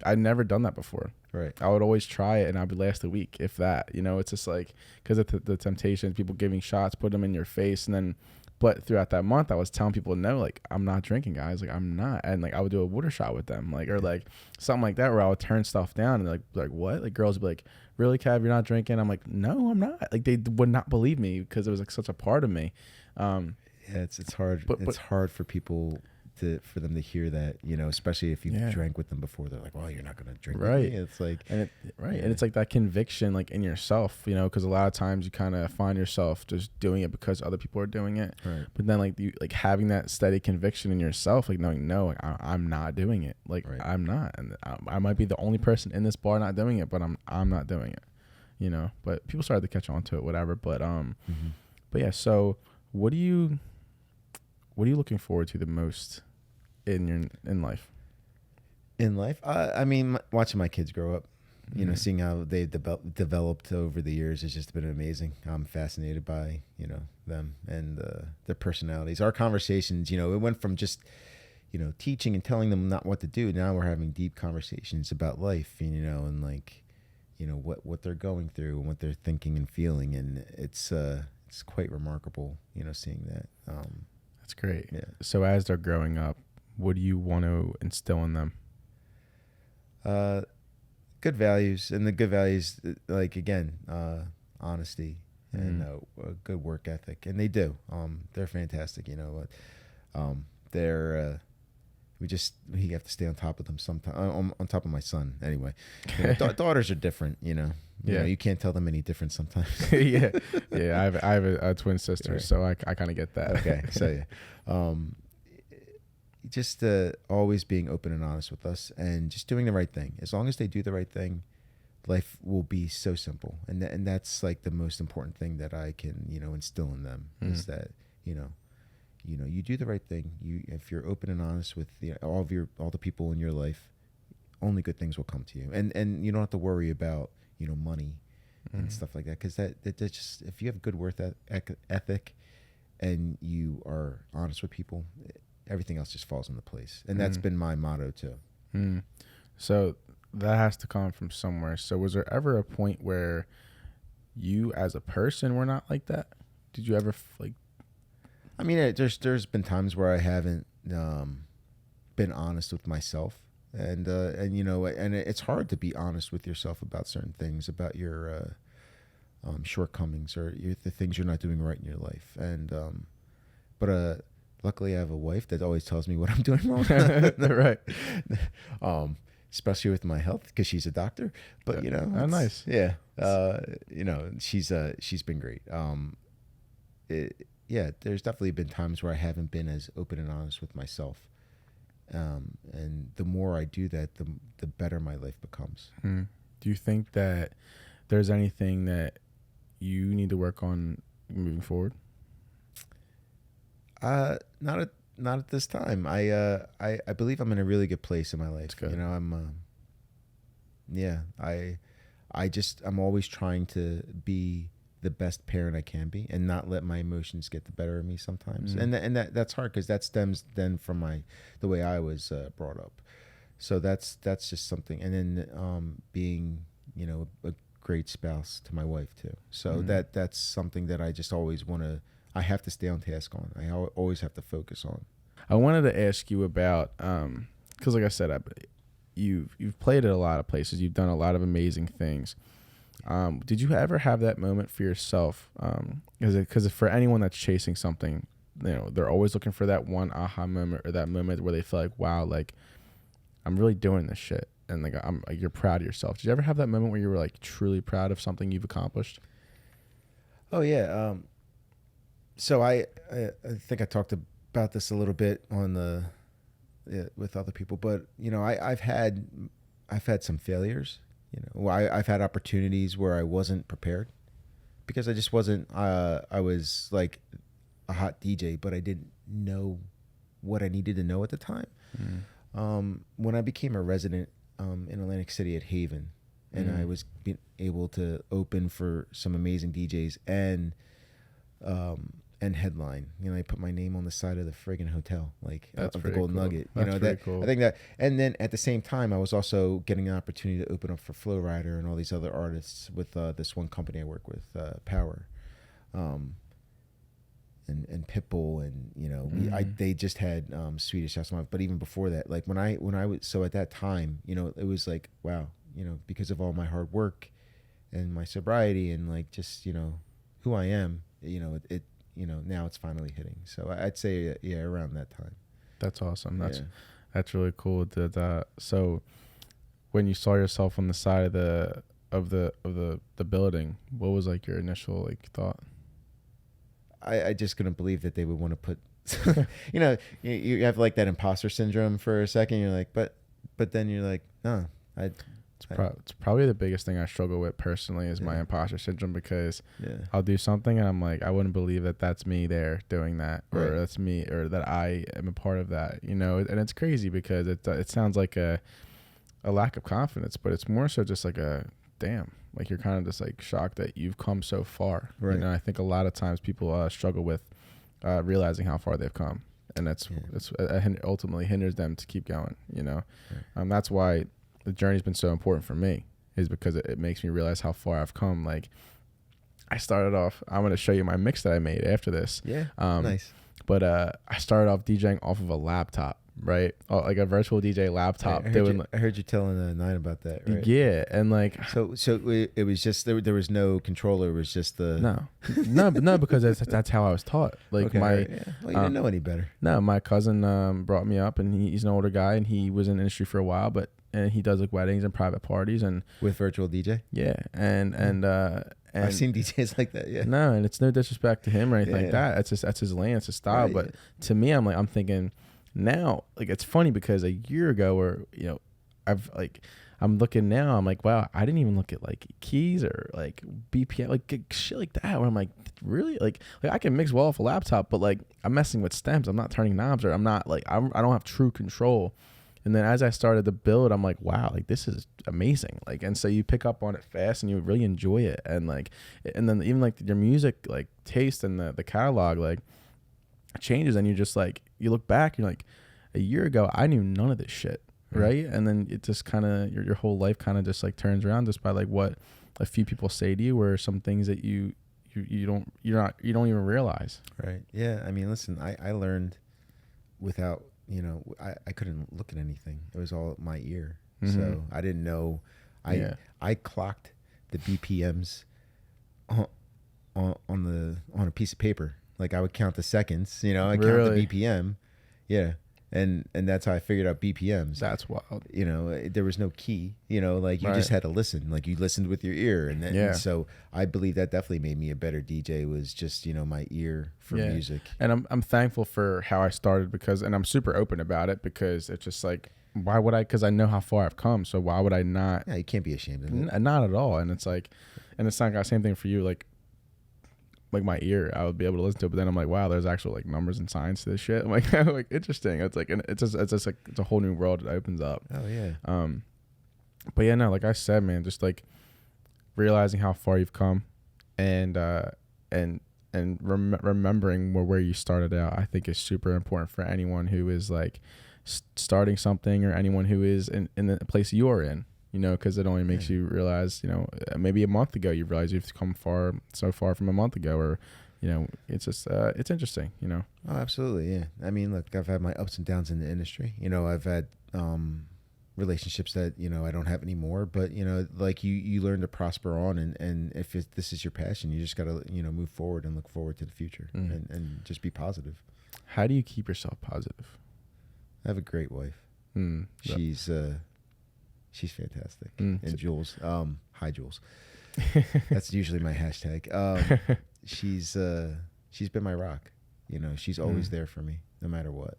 I'd never done that before. Right. I would always try it and I'd be last a week, if that. It's just like because of the temptations, people giving shots, put them in your face, and then. But throughout that month, I was telling people, no, like, I'm not drinking, guys. Like, I'm not. And, like, I would do a water shot with them, like, or, like, something like that where I would turn stuff down and, like what? Like, girls would be like, really, Kev, you're not drinking? I'm like, no, I'm not. Like, they would not believe me because it was, like, such a part of me. It's hard. It's hard for people for them to hear that, especially if you've drank with them before. They're like, well, you're not going to drink with me. It's like. And it's like that conviction, like, in yourself, because a lot of times you kind of find yourself just doing it because other people are doing it. Right. But then, like, you like having that steady conviction in yourself, like knowing, no, like, I'm not doing it. Like, I'm not. And I might be the only person in this bar not doing it, but I'm not doing it, But people started to catch on to it, whatever. But, but yeah, so what are you looking forward to the most in life? In life, I mean, watching my kids grow up, seeing how they've developed over the years has just been amazing. I'm fascinated by them and their personalities. Our conversations, it went from just teaching and telling them not what to do. Now we're having deep conversations about life, and like what they're going through and what they're thinking and feeling, and it's quite remarkable, seeing that. That's great. Yeah. So as they're growing up, what do you want to instill in them? Good values, and the good values, like, again, honesty and a good work ethic, and they do. They're fantastic, they're we have to stay on top of them sometimes. On top of my son, anyway. Daughters are different, you can't tell them any different sometimes. yeah. I have a twin sister, so I kind of get that. Okay, so just always being open and honest with us, and just doing the right thing. As long as they do the right thing, life will be so simple, and that's like the most important thing that I can instill in them is that you do the right thing. If you're open and honest with all the people in your life, only good things will come to you, and you don't have to worry about money and stuff like that, because that just, if you have good work ethic and you are honest with people, everything else just falls into place. And that's been my motto too. So that has to come from somewhere. So was there ever a point where you as a person were not like that? Did you ever I mean, there's been times where I haven't been honest with myself, and you know, and it's hard to be honest with yourself about certain things, about your shortcomings or the things you're not doing right in your life. And but luckily I have a wife that always tells me what I'm doing wrong. Right. Especially with my health, because she's a doctor. But you know, oh, nice. Yeah. You know, she's been great. Yeah, there's definitely been times where I haven't been as open and honest with myself. And the more I do that, the better my life becomes. Do you think that there's anything that you need to work on moving forward? Not at this time. I believe I'm in a really good place in my life. You know, I'm always trying to be the best parent I can be and not let my emotions get the better of me sometimes. And that's hard, because that stems then from the way I was brought up. So that's just something. And then being, you know, a great spouse to my wife too. So that's something that I just always I have to stay on task on. I always have to focus on. I wanted to ask you about, because like I said, you've played at a lot of places. You've done a lot of amazing things. Did you ever have that moment for yourself? Because for anyone that's chasing something, you know, they're always looking for that one aha moment, or that moment where they feel like, wow, like I'm really doing this shit. And like, you're proud of yourself. Did you ever have that moment where you were like truly proud of something you've accomplished? Oh yeah. So I think I talked about this a little bit on with other people, but you know, I've had some failures. You know, I've had opportunities where I wasn't prepared, because I just wasn't. I was like a hot DJ, but I didn't know what I needed to know at the time. When I became a resident in Atlantic City at Haven, and I was being able to open for some amazing DJs and headline. You know, I put my name on the side of the friggin' hotel, like of the Gold Nugget. You know, that cool. I think that, and then at the same time, I was also getting an opportunity to open up for Flow Rider and all these other artists with this one company I work with, Power, and Pitbull, and you know, they just had Swedish House Mafia. But even before that, like when I was, so at that time, you know, it was like, wow, you know, because of all my hard work and my sobriety and like just, you know, who I am, you know, it you know, now it's finally hitting. So I'd say, yeah, around that time. That's awesome. That's really cool. So when you saw yourself on the side of the building, what was like your initial like thought? I just couldn't believe that they would want to put, you know, you have like that imposter syndrome for a second. You're like, but then you're like, no, it's probably the biggest thing I struggle with personally is my imposter syndrome, because I'll do something and I'm like, I wouldn't believe that that's me there doing that, or that's me, or that I am a part of that, you know. And it's crazy because it sounds like a lack of confidence, but it's more so just like a damn, like you're kind of just like shocked that you've come so far. Right. You know, I think a lot of times people struggle with realizing how far they've come, and it ultimately hinders them to keep going, you know. That's why the journey's been so important for me, is because it makes me realize how far I've come. Like I started off, I'm going to show you my mix that I made after this. Yeah. Nice. But I started off DJing off of a laptop, right? Like a virtual DJ laptop. I heard you telling Nine about that, right? Yeah. And like, so it was just, there was no controller. It was just the, no, because that's how I was taught. Like well, you didn't know any better. No, my cousin brought me up, and he's an older guy, and he was in the industry for a while, and he does like weddings and private parties and with virtual DJ. Yeah. And I've seen DJs like that. Yeah. No, and it's no disrespect to him or anything like that. That's his lane, it's his style. Right. But to me, I'm thinking now, like, it's funny because a year ago, or, you know, I'm looking now, I'm like, wow, I didn't even look at like keys or like BPM, like shit like that, where I'm like, really? Like I can mix well off a laptop, but like I'm messing with stems. I'm not turning knobs, or I'm not like, I don't have true control. And then as I started to build, I'm like, wow, like this is amazing. Like, and so you pick up on it fast and you really enjoy it. And like, and then even like your music, like taste and the catalog, like changes. And you're just like, you look back, you're like, a year ago, I knew none of this shit. Right. And then it just kind of, your whole life kind of just like turns around just by like what a few people say to you, or some things that you you don't even realize. Right. Yeah. I mean, listen, I learned without, I couldn't look at anything. It was all my ear. Mm-hmm. So I didn't know. I clocked the BPMs on a piece of paper. Like I would count the seconds, I count the BPM. Yeah. And that's how I figured out BPMs. That's wild. There was no key, like you just had to listen, like you listened with your ear. And then, and so I believe that definitely made me a better DJ, was just, my ear for music. And I'm thankful for how I started and I'm super open about it, because it's just like, why would I? Because I know how far I've come. So why would I not? Yeah, you can't be ashamed of it. Not at all. And it's like, and it's not the same thing for you. Like my ear, I would be able to listen to it, but then I'm like, wow, there's actual like numbers and science to this shit. I'm like, like interesting. It's like, it's just like, it's a whole new world that opens up. Oh yeah. But yeah, no, like I said, man, just like realizing how far you've come, and remembering where you started out, I think is super important for anyone who is like starting something, or anyone who is in the place you're in, because it only makes you realize, maybe a month ago you realize you've come so far from a month ago, or, it's just, it's interesting, Oh, absolutely. Yeah. I mean, look, I've had my ups and downs in the industry. I've had relationships that, I don't have anymore, but, like you learn to prosper on, and if this is your passion, you just got to, move forward and look forward to the future, and just be positive. How do you keep yourself positive? I have a great wife. She's fantastic. And Jules, hi Jules. That's usually my hashtag. She's been my rock. She's always there for me, no matter what.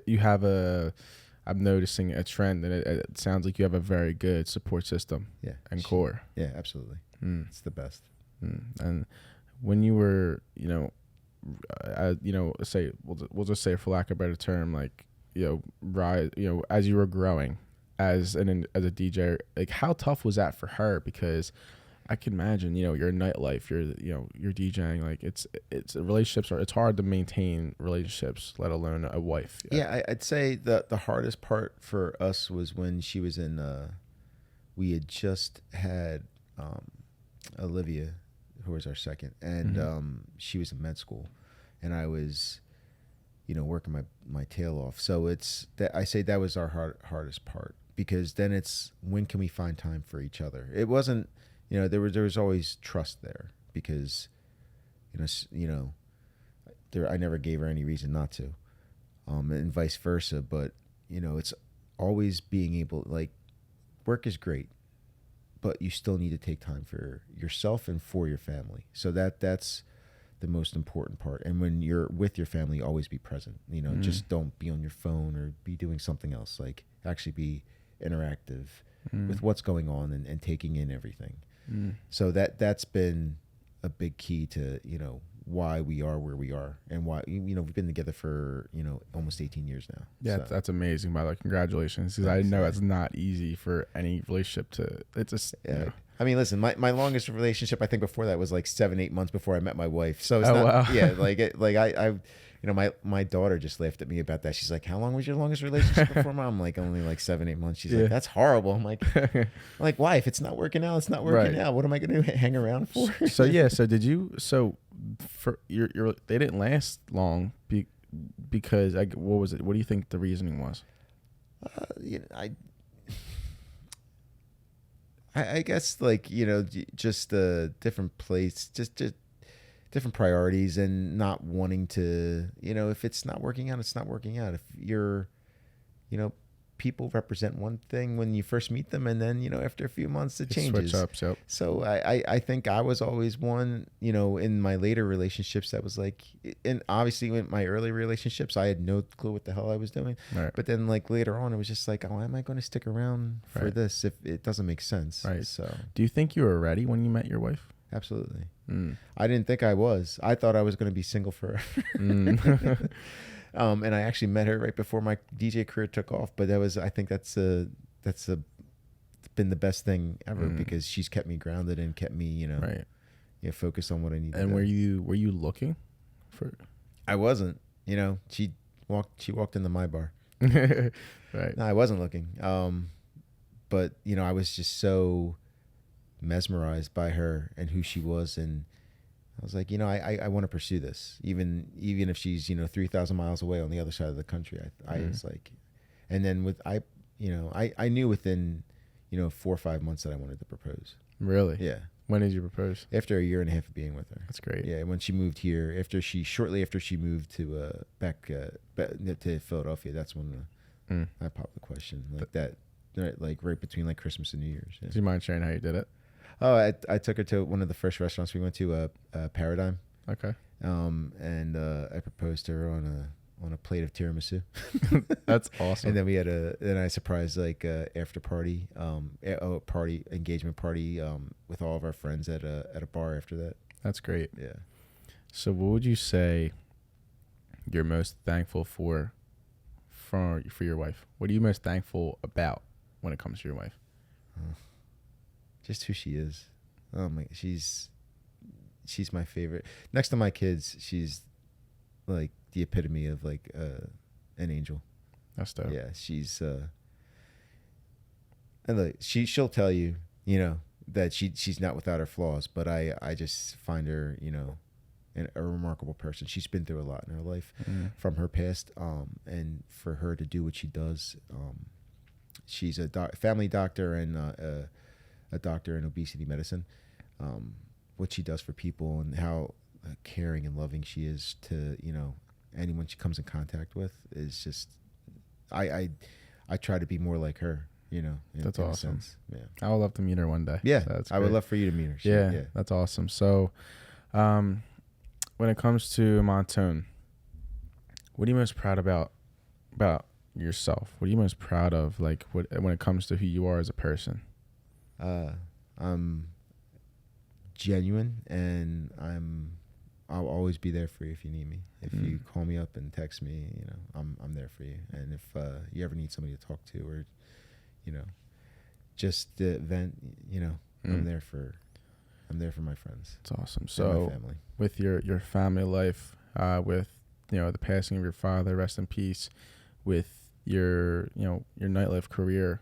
You have I'm noticing a trend, and it sounds like you have a very good support system. Yeah. And core. Yeah, absolutely. It's the best. And when you were, say we'll just say, for lack of a better term, like, rise, as you were growing as a DJ, like how tough was that for her? Because I can imagine, your nightlife, you're DJing, like it's relationships it's hard to maintain relationships, let alone a wife. Yeah, I'd say the hardest part for us was when she was in, we had just had Olivia, who was our second, and she was in med school, and I was, working my tail off. So it's that I say that was our hardest part, because then it's, when can we find time for each other? It wasn't, there was always trust there, because, I never gave her any reason not to, and vice versa. But, it's always being able, like, work is great, but you still need to take time for yourself and for your family. So that's the most important part. And when you're with your family, always be present. Just don't be on your phone or be doing something else. Like, actually be interactive with what's going on, and taking in everything. So that's been a big key to, why we are where we are, and why, we've been together for, almost 18 years now. Yeah, so. That's amazing, by the way. Congratulations. Because I know it's not easy for any relationship to, it's just, I mean, listen, my longest relationship, I think before that, was like 7-8 months before I met my wife. So it's wow. Yeah, my daughter just laughed at me about that. She's like, how long was your longest relationship before, Mom? I'm like, only like 7-8 months. She's like, that's horrible. I'm like, why? If it's not working out, it's not working out. What am I going to hang around for? So for they didn't last long because what was it? What do you think the reasoning was? I guess, like, just a different place, just different priorities, and not wanting to, if it's not working out, it's not working out. If you're, people represent one thing when you first meet them, and then, after a few months it changes. Switch up, yep. So I think I was always one, in my later relationships that was like, and obviously in my early relationships, I had no clue what the hell I was doing. Right. But then, like, later on, it was just like, why am I going to stick around for this if it doesn't make sense? Right. So do you think you were ready when you met your wife? Absolutely. I didn't think I was. I thought I was going to be single forever. And I actually met her right before my DJ career took off. But I think that's been the best thing ever, because she's kept me grounded and kept me, focused on what I need. And were you looking for? I wasn't. She walked into my bar. Right. No, I wasn't looking. But I was just so mesmerized by her and who she was, and I was like, I want to pursue this, even if she's 3,000 miles away on the other side of the country. I was like, and then I knew within 4 or 5 months that I wanted to propose. Really? Yeah. When did you propose? After a year and a half of being with her. That's great. Yeah, when she moved here, shortly after she moved to back to Philadelphia, that's when I popped the question like that, right between like Christmas and New Year's. Yeah. Do you mind sharing how you did it? Oh, I took her to one of the first restaurants we went to, Paradigm. Okay. And I proposed to her on a plate of tiramisu. That's awesome. And then then I surprised like after party, engagement party with all of our friends at a bar after that. That's great. Yeah. So what would you say you're most thankful for your wife? What are you most thankful about when it comes to your wife? Just who she is. Oh my, she's my favorite. Next to my kids, she's like the epitome of like an angel. That's dope. Yeah, she's and like she'll tell you, that she's not without her flaws, but I just find her, a remarkable person. She's been through a lot in her life from her past, and for her to do what she does, she's a family doctor and a doctor in obesity medicine. What she does for people and how caring and loving she is to anyone she comes in contact with is just I try to be more like her. That's awesome. Yeah, I would love to meet her one day. Yeah, that's I would love for you to meet her. Yeah, that's awesome. So, when it comes to Montone, what are you most proud about yourself? What are you most proud of, like when it comes to who you are as a person? I'm genuine, and I'll always be there for you if you need me. If you call me up and text me, I'm there for you. And if you ever need somebody to talk to, or just vent, I'm there for my friends. It's awesome. And So my family. with your family life, with the passing of your father, rest in peace, with your nightlife career,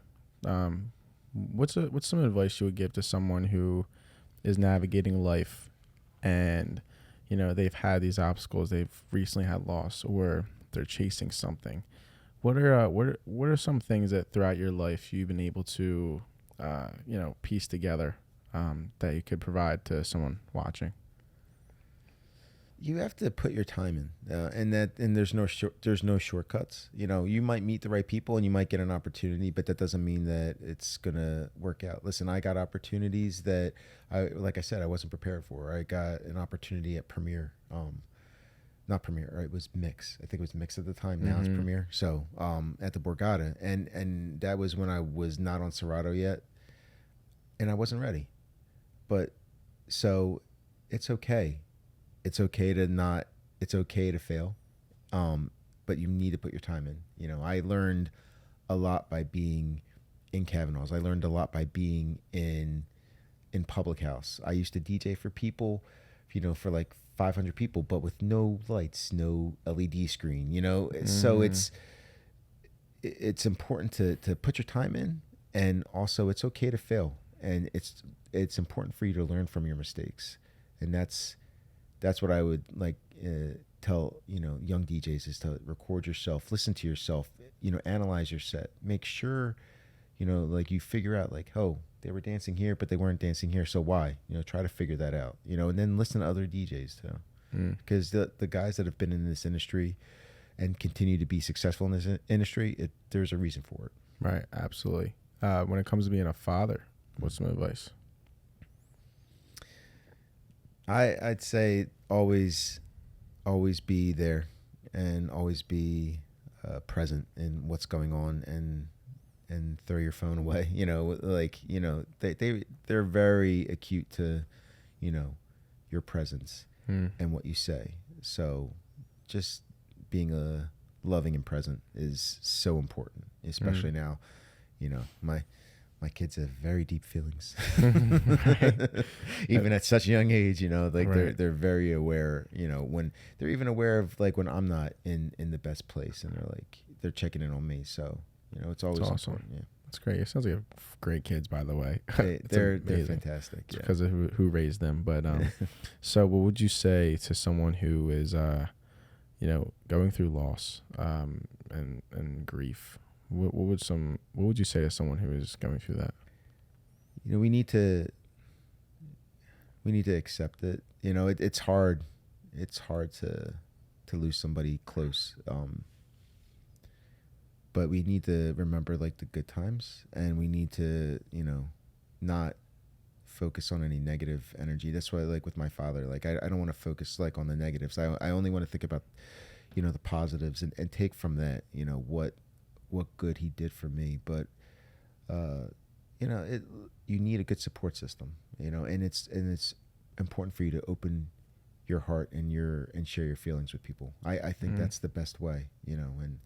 what's some advice you would give to someone who is navigating life and they've had these obstacles, they've recently had loss, or they're chasing something? What are some things that throughout your life you've been able to piece together that you could provide to someone watching? You have to put your time in, and there's no shortcuts. You might meet the right people and you might get an opportunity, but that doesn't mean that it's gonna work out. Listen, I got opportunities that like I said, I wasn't prepared for. I got an opportunity at Premiere, not Premiere, right? It was Mix. I think it was Mix at the time. Now it's Premiere. So at the Borgata, and that was when I was not on Serato yet, and I wasn't ready. But so it's okay. It's okay to fail, but you need to put your time in. I learned a lot by being in Kavanaugh's. I learned a lot by being in Public House. I used to DJ for people, for like 500 people, but with no lights, no LED screen, So it's important to put your time in, and also it's okay to fail, and it's important for you to learn from your mistakes, and that's what I would like tell young DJs is to record yourself, listen to yourself, analyze your set, make sure like you figure out like, oh, they were dancing here but they weren't dancing here, so why? Try to figure that out, and then listen to other DJs too, because the guys that have been in this industry and continue to be successful in this industry, there's a reason for it. Right, absolutely. When it comes to being a father, what's some advice? I'd say always be there and always be present in what's going on, and throw your phone away. They're very acute to your presence and what you say. So just being loving and present is so important, especially now. My kids have very deep feelings, even at such a young age. Right. they're very aware. When they're even aware of like when I'm not in the best place, and they're checking in on me. So it's always awesome. important. Yeah. That's great. It sounds like great kids, by the way. They're fantastic. It's because of who raised them. But so what would you say to someone who is going through loss and grief? What would you say to someone who is going through that? We need to accept it. It's hard. It's hard to lose somebody close. But we need to remember like the good times, and we need to, not focus on any negative energy. That's why, like with my father, like I don't want to focus like on the negatives. I only want to think about, the positives and take from that, what good he did for me. But, you need a good support system, and it's important for you to open your heart and share your feelings with people. I think that's the best way, and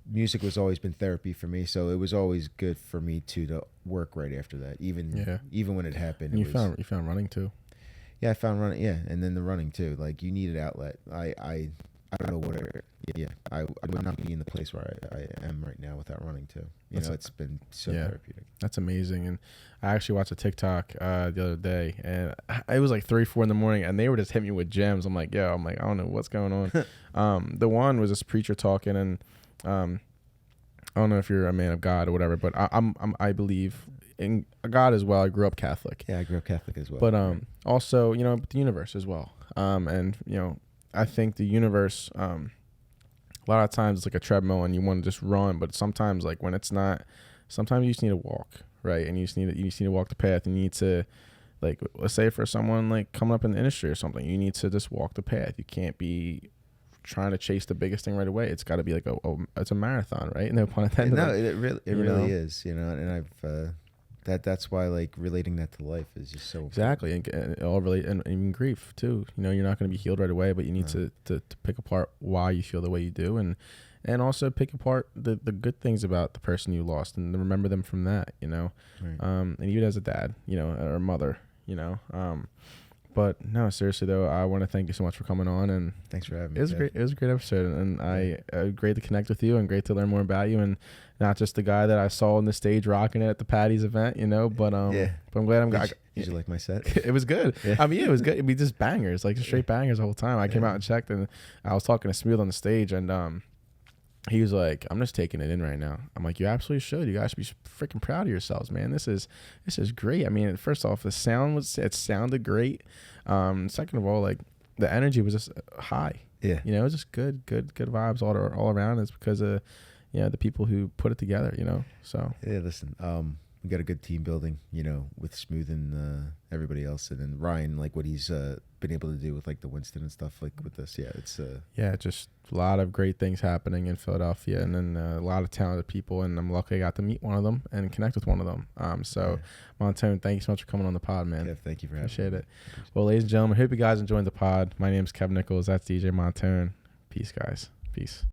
music has always been therapy for me, so it was always good for me to work right after that, even when it happened. And you found running too. Yeah, I found running. Yeah, and then the running too. Like you need an outlet. I don't know what. I would not be in the place where I am right now without running too. It's been so therapeutic. That's amazing. And I actually watched a TikTok the other day, and it was like 3-4 in the morning, and they were just hitting me with gems. I'm like, I don't know what's going on. The one was this preacher talking, and I don't know if you're a man of God or whatever, but I believe in God as well. I grew up Catholic. Yeah, I grew up Catholic as well. But also, the universe as well. And I think the universe, a lot of times it's like a treadmill and you want to just run, but sometimes like when it's not, sometimes you just need to walk, right? And you just need to walk the path. And you need to, like, let's say for someone like coming up in the industry or something, you need to just walk the path. You can't be trying to chase the biggest thing right away. It's got to be like it's a marathon, right? No pun intended. No, it really is, and I've that's why like relating that to life is just so exactly important. And all relate, and even grief too. You're not going to be healed right away, but you need to pick apart why you feel the way you do, and also pick apart the good things about the person you lost and remember them from that. Right. And even as a dad, or a mother, But no, seriously though, I want to thank you so much for coming on, and thanks for having me. It was great. It was a great episode, and great to connect with you, and great to learn more about you, and not just the guy that I saw on the stage rocking it at the Patty's event, But but I'm glad Did you like my set? It was good. Yeah. I mean, it was good. It'd be just bangers, like straight bangers the whole time. I came out and checked, and I was talking to Smooth on the stage, and he was like, "I'm just taking it in right now." I'm like, "You absolutely should. You guys should be freaking proud of yourselves, man. This is great." I mean, first off, it sounded great. Second of all, like the energy was just high. Yeah, it was just good vibes all around. It's because of the people who put it together. So yeah, listen, we got a good team building, with Smooth and everybody else, and then Ryan, like what he's been able to do with like the Winston and stuff, like with this. Yeah, it's just a lot of great things happening in Philadelphia, and then a lot of talented people, and I'm lucky I got to meet one of them and connect with one of them. Montone, thank you so much for coming on the pod, man. Yeah, thank you for having me. Appreciate it. Well, ladies and gentlemen, hope you guys enjoyed the pod. My name is KEV Nichols. That's DJ Montone. Peace, guys. Peace.